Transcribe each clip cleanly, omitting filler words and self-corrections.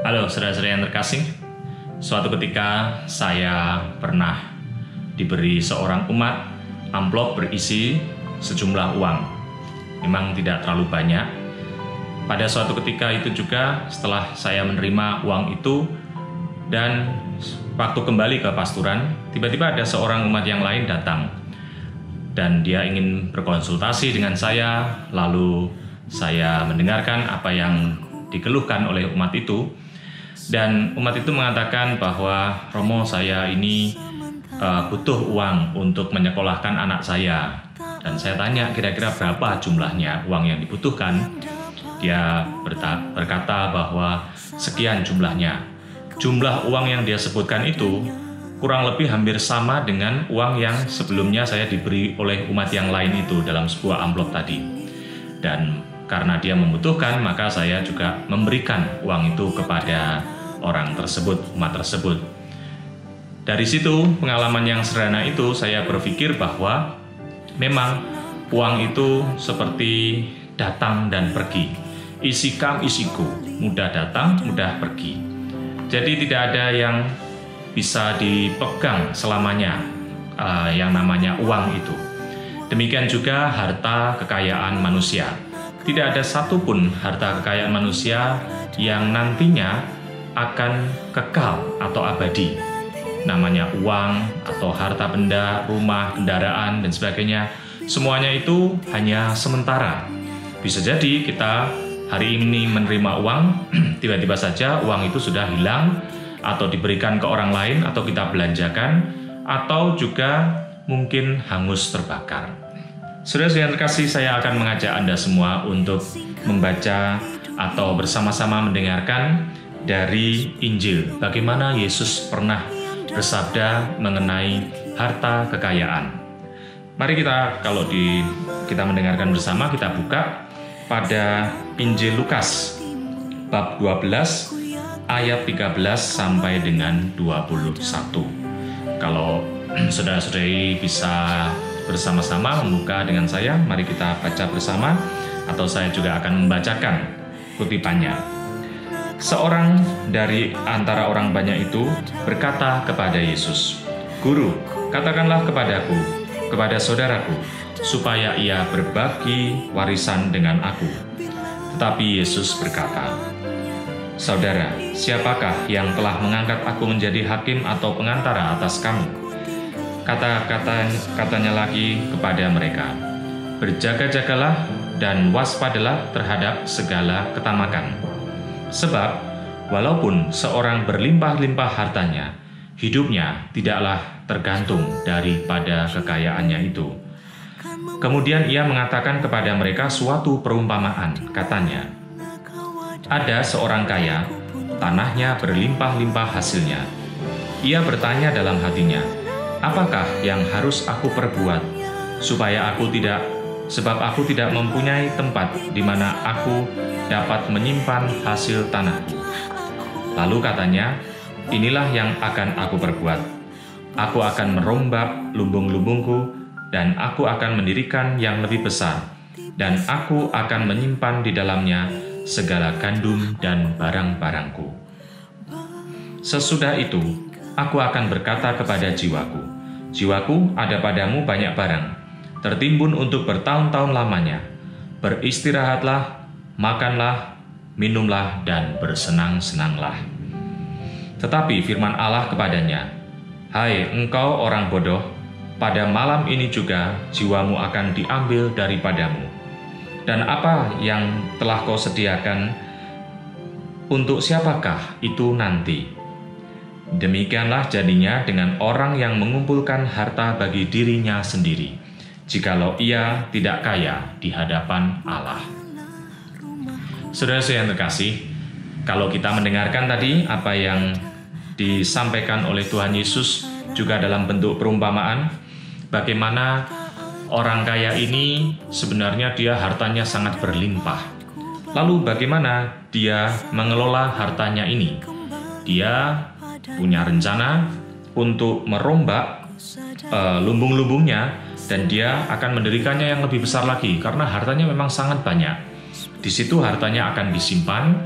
Halo saudara-saudara yang terkasih, suatu ketika saya pernah diberi seorang umat amplop berisi sejumlah uang. Memang tidak terlalu banyak. Pada suatu ketika itu juga setelah saya menerima uang itu dan waktu kembali ke pasturan, tiba-tiba ada seorang umat yang lain datang. Dan dia ingin berkonsultasi dengan saya, lalu saya mendengarkan apa yang dikeluhkan oleh umat itu. Dan umat itu mengatakan bahwa Romo, saya ini butuh uang untuk menyekolahkan anak saya. Dan saya tanya kira-kira berapa jumlahnya uang yang dibutuhkan. Dia berkata bahwa sekian jumlahnya. Jumlah uang yang dia sebutkan itu kurang lebih hampir sama dengan uang yang sebelumnya saya diberi oleh umat yang lain itu dalam sebuah amplop tadi. Dan karena dia membutuhkan, maka saya juga memberikan uang itu kepada orang tersebut, umat tersebut. Dari situ, pengalaman yang sederhana itu, saya berpikir bahwa memang uang itu seperti datang dan pergi. Isi kam, isiku, mudah datang, mudah pergi. Jadi tidak ada yang bisa dipegang selamanya, yang namanya uang itu. Demikian juga harta kekayaan manusia. Tidak ada satupun harta kekayaan manusia yang nantinya akan kekal atau abadi. Namanya uang atau harta benda, rumah, kendaraan, dan sebagainya. Semuanya itu hanya sementara. Bisa jadi kita hari ini menerima uang, tiba-tiba saja uang itu sudah hilang, atau diberikan ke orang lain, atau kita belanjakan, atau juga mungkin hangus terbakar. Saudara yang terkasih, saya akan mengajak Anda semua untuk membaca atau bersama-sama mendengarkan dari Injil bagaimana Yesus pernah bersabda mengenai harta kekayaan. Mari kita mendengarkan bersama, kita buka pada Injil Lukas bab 12 ayat 13 sampai dengan 21. Kalau saudara-saudari bisa bersama-sama membuka dengan saya, mari kita baca bersama, atau saya juga akan membacakan kutipannya. Seorang dari antara orang banyak itu berkata kepada Yesus, "Guru, katakanlah kepadaku, kepada saudaraku, supaya ia berbagi warisan dengan aku." Tetapi Yesus berkata, "Saudara, siapakah yang telah mengangkat aku menjadi hakim atau pengantara atas kamu?" Katanya lagi kepada mereka, "Berjaga-jagalah dan waspadalah terhadap segala ketamakan. Sebab, walaupun seorang berlimpah-limpah hartanya, hidupnya tidaklah tergantung daripada kekayaannya itu." Kemudian ia mengatakan kepada mereka suatu perumpamaan, katanya, "Ada seorang kaya, tanahnya berlimpah-limpah hasilnya. Ia bertanya dalam hatinya, 'Apakah yang harus aku perbuat sebab aku tidak mempunyai tempat di mana aku dapat menyimpan hasil tanahku?' Lalu katanya, 'Inilah yang akan aku perbuat. Aku akan merombak lumbung-lumbungku dan aku akan mendirikan yang lebih besar, dan aku akan menyimpan di dalamnya segala gandum dan barang-barangku. Sesudah itu, aku akan berkata kepada jiwaku, jiwaku, ada padamu banyak barang, tertimbun untuk bertahun-tahun lamanya. Beristirahatlah, makanlah, minumlah, dan bersenang-senanglah.' Tetapi firman Allah kepadanya, 'Hai engkau orang bodoh, pada malam ini juga jiwamu akan diambil daripadamu. Dan apa yang telah kau sediakan, untuk siapakah itu nanti?' Demikianlah jadinya dengan orang yang mengumpulkan harta bagi dirinya sendiri, jikalau ia tidak kaya di hadapan Allah." Saudara yang terkasih, kalau kita mendengarkan tadi apa yang disampaikan oleh Tuhan Yesus juga dalam bentuk perumpamaan, bagaimana orang kaya ini sebenarnya dia hartanya sangat berlimpah. Lalu bagaimana dia mengelola hartanya ini? Dia punya rencana untuk merombak lumbung-lumbungnya, dan dia akan mendirikannya yang lebih besar lagi karena hartanya memang sangat banyak. Di situ hartanya akan disimpan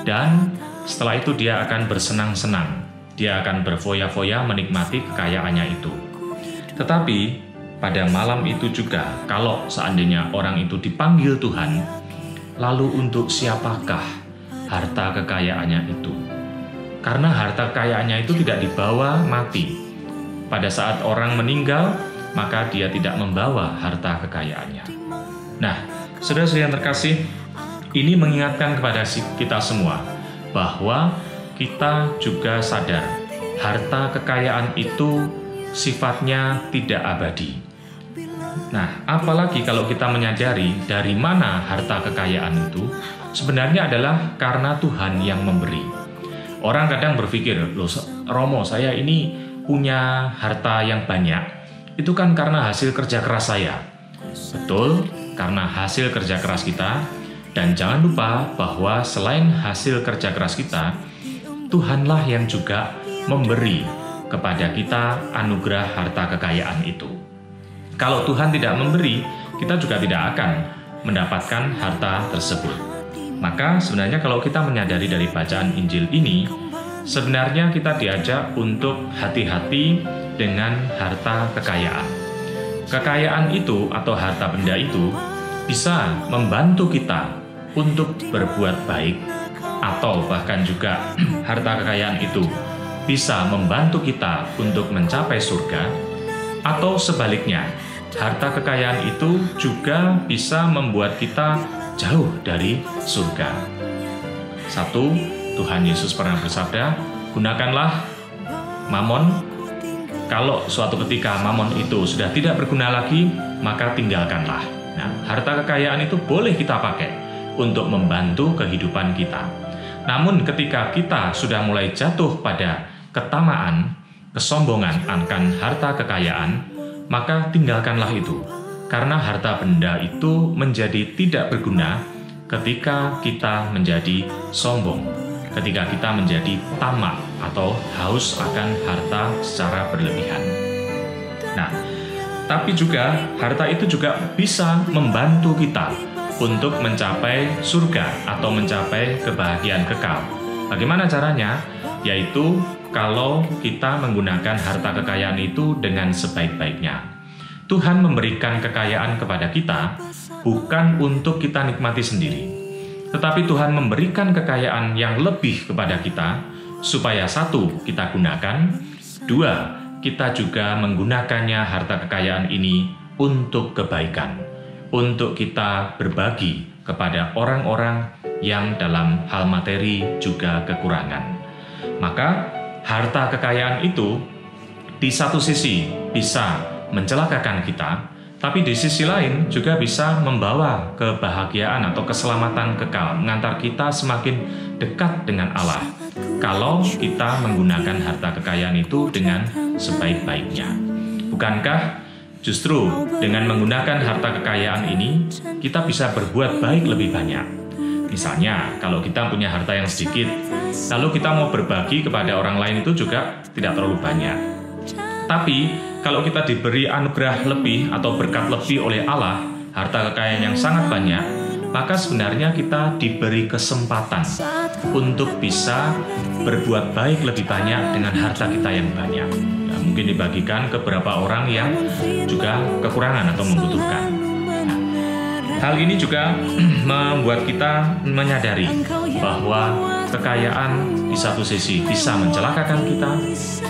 dan setelah itu dia akan bersenang-senang. Dia akan berfoya-foya menikmati kekayaannya itu. Tetapi pada malam itu juga, kalau seandainya orang itu dipanggil Tuhan, lalu untuk siapakah harta kekayaannya itu? Karena harta kekayaannya itu tidak dibawa mati. Pada saat orang meninggal, maka dia tidak membawa harta kekayaannya. Nah, saudara-saudara yang terkasih, ini mengingatkan kepada kita semua bahwa kita juga sadar harta kekayaan itu sifatnya tidak abadi. Nah, apalagi kalau kita menyadari dari mana harta kekayaan itu sebenarnya adalah karena Tuhan yang memberi. Orang kadang berpikir, loh Romo, saya ini punya harta yang banyak, itu kan karena hasil kerja keras saya. Betul, karena hasil kerja keras kita. Dan jangan lupa bahwa selain hasil kerja keras kita, Tuhanlah yang juga memberi kepada kita anugerah harta kekayaan itu. Kalau Tuhan tidak memberi, kita juga tidak akan mendapatkan harta tersebut. Maka sebenarnya kalau kita menyadari dari bacaan Injil ini, sebenarnya kita diajak untuk hati-hati dengan harta kekayaan. Kekayaan itu atau harta benda itu bisa membantu kita untuk berbuat baik, atau bahkan juga harta kekayaan itu bisa membantu kita untuk mencapai surga, atau sebaliknya, harta kekayaan itu juga bisa membuat kita jauh dari surga. Satu, Tuhan Yesus pernah bersabda, gunakanlah mamon. Kalau suatu ketika mamon itu sudah tidak berguna lagi, maka tinggalkanlah. Nah, harta kekayaan itu boleh kita pakai untuk membantu kehidupan kita. Namun ketika kita sudah mulai jatuh pada ketamaan, kesombongan akan harta kekayaan, maka tinggalkanlah itu. Karena harta benda itu menjadi tidak berguna ketika kita menjadi sombong, ketika kita menjadi tamak atau haus akan harta secara berlebihan. Nah, tapi juga harta itu juga bisa membantu kita untuk mencapai surga atau mencapai kebahagiaan kekal. Bagaimana caranya? Yaitu kalau kita menggunakan harta kekayaan itu dengan sebaik-baiknya. Tuhan memberikan kekayaan kepada kita bukan untuk kita nikmati sendiri, tetapi Tuhan memberikan kekayaan yang lebih kepada kita supaya satu, kita gunakan, dua, kita juga menggunakannya harta kekayaan ini untuk kebaikan, untuk kita berbagi kepada orang-orang yang dalam hal materi juga kekurangan. Maka harta kekayaan itu di satu sisi bisa mencelakakan kita, tapi di sisi lain juga bisa membawa kebahagiaan atau keselamatan kekal, mengantar kita semakin dekat dengan Allah kalau kita menggunakan harta kekayaan itu dengan sebaik-baiknya. Bukankah justru dengan menggunakan harta kekayaan ini kita bisa berbuat baik lebih banyak? Misalnya, kalau kita punya harta yang sedikit, lalu kita mau berbagi kepada orang lain itu juga tidak terlalu banyak. Tapi kalau kita diberi anugerah lebih atau berkat lebih oleh Allah, harta kekayaan yang sangat banyak, maka sebenarnya kita diberi kesempatan untuk bisa berbuat baik lebih banyak dengan harta kita yang banyak. Ya, mungkin dibagikan ke beberapa orang yang juga kekurangan atau membutuhkan. Nah, hal ini juga membuat kita menyadari bahwa kekayaan di satu sisi bisa mencelakakan kita,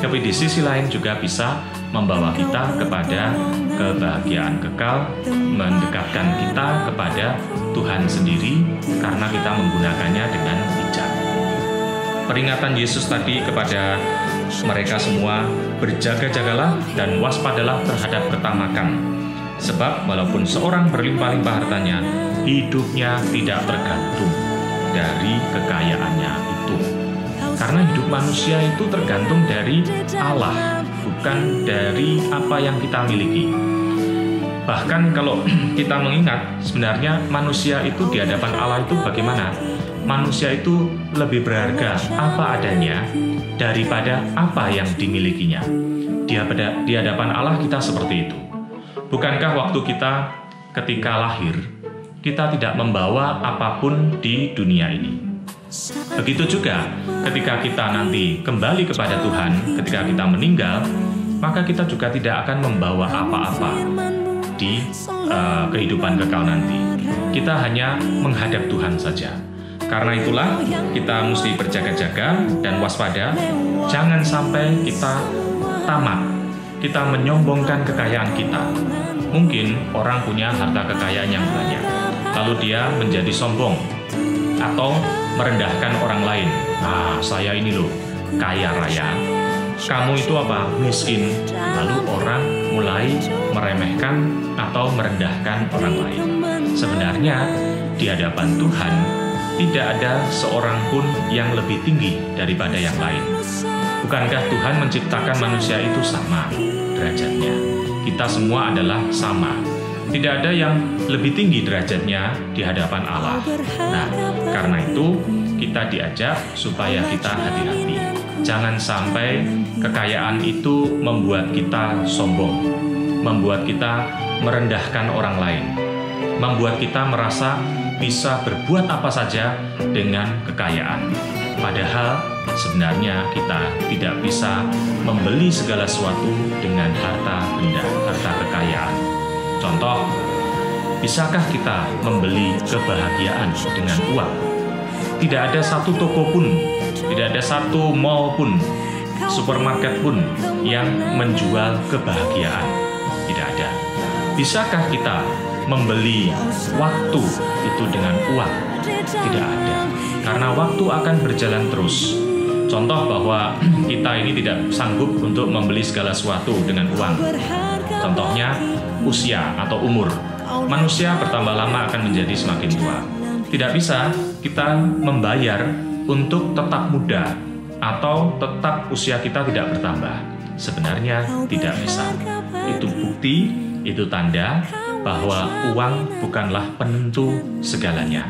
tapi di sisi lain juga bisa membawa kita kepada kebahagiaan kekal, mendekatkan kita kepada Tuhan sendiri karena kita menggunakannya dengan bijak. Peringatan Yesus tadi kepada mereka semua, berjaga-jagalah dan waspadalah terhadap ketamakan. Sebab walaupun seorang berlimpah-limpah hartanya, hidupnya tidak tergantung dari kekayaannya itu. Karena hidup manusia itu tergantung dari Allah, bukan dari apa yang kita miliki. Bahkan kalau kita mengingat, sebenarnya manusia itu di hadapan Allah itu bagaimana? Manusia itu lebih berharga apa adanya daripada apa yang dimilikinya. Di hadapan Allah kita seperti itu. Bukankah waktu kita ketika lahir, kita tidak membawa apapun di dunia ini? Begitu juga ketika kita nanti kembali kepada Tuhan, ketika kita meninggal, maka kita juga tidak akan membawa apa-apa di kehidupan kekal nanti. Kita hanya menghadap Tuhan saja. Karena itulah kita mesti berjaga-jaga dan waspada. Jangan sampai kita tamak, kita menyombongkan kekayaan kita. Mungkin orang punya harta kekayaan yang banyak, lalu dia menjadi sombong atau merendahkan orang lain. Nah, saya ini loh kaya raya, kamu itu apa? Miskin. Lalu orang mulai meremehkan atau merendahkan orang lain. Sebenarnya di hadapan Tuhan tidak ada seorang pun yang lebih tinggi daripada yang lain. Bukankah Tuhan menciptakan manusia itu sama derajatnya? Kita semua adalah sama. Tidak ada yang lebih tinggi derajatnya di hadapan Allah. Nah, karena itu kita diajak supaya kita hati-hati. Jangan sampai kekayaan itu membuat kita sombong, membuat kita merendahkan orang lain, membuat kita merasa bisa berbuat apa saja dengan kekayaan. Padahal sebenarnya kita tidak bisa membeli segala sesuatu dengan harta benda, harta kekayaan. Contoh, bisakah kita membeli kebahagiaan dengan uang? Tidak ada satu toko pun, tidak ada satu mall pun, supermarket pun yang menjual kebahagiaan. Tidak ada. Bisakah kita membeli waktu itu dengan uang? Tidak ada. Karena waktu akan berjalan terus. Contoh bahwa kita ini tidak sanggup untuk membeli segala sesuatu dengan uang. Contohnya usia atau umur. Manusia bertambah lama akan menjadi semakin tua. Tidak bisa kita membayar untuk tetap muda atau tetap usia kita tidak bertambah. Sebenarnya tidak bisa. Itu bukti, itu tanda bahwa uang bukanlah penentu segalanya.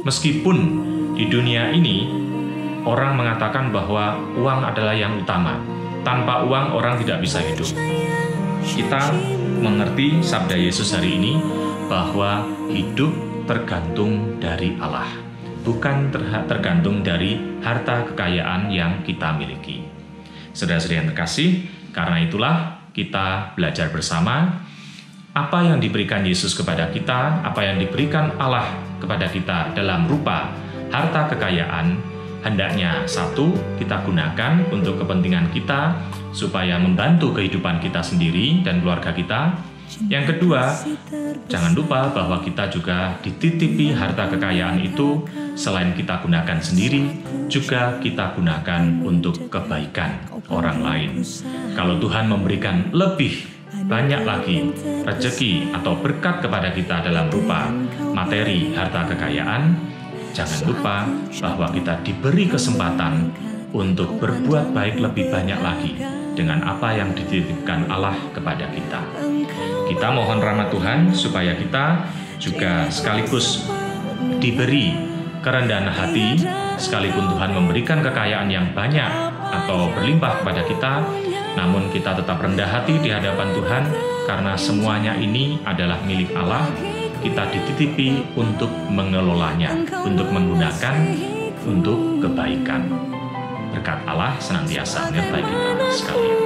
Meskipun di dunia ini orang mengatakan bahwa uang adalah yang utama. Tanpa uang orang tidak bisa hidup. Kita mengerti sabda Yesus hari ini bahwa hidup tergantung dari Allah, bukan tergantung dari harta kekayaan yang kita miliki. Saudara-saudara yang terkasih, karena itulah kita belajar bersama apa yang diberikan Yesus kepada kita, apa yang diberikan Allah kepada kita dalam rupa harta kekayaan, hendaknya satu, kita gunakan untuk kepentingan kita supaya membantu kehidupan kita sendiri dan keluarga kita. Yang kedua, jangan lupa bahwa kita juga dititipi harta kekayaan itu, selain kita gunakan sendiri, juga kita gunakan untuk kebaikan orang lain. Kalau Tuhan memberikan lebih banyak lagi rezeki atau berkat kepada kita dalam rupa materi harta kekayaan, jangan lupa bahwa kita diberi kesempatan untuk berbuat baik lebih banyak lagi dengan apa yang dititipkan Allah kepada kita. Kita mohon rahmat Tuhan supaya kita juga sekaligus diberi kerendahan hati, sekalipun Tuhan memberikan kekayaan yang banyak atau berlimpah kepada kita, namun kita tetap rendah hati di hadapan Tuhan karena semuanya ini adalah milik Allah. Kita dititipi untuk mengelolanya, untuk menggunakan untuk kebaikan. Berkat Allah senantiasa menyertai kita sekalian.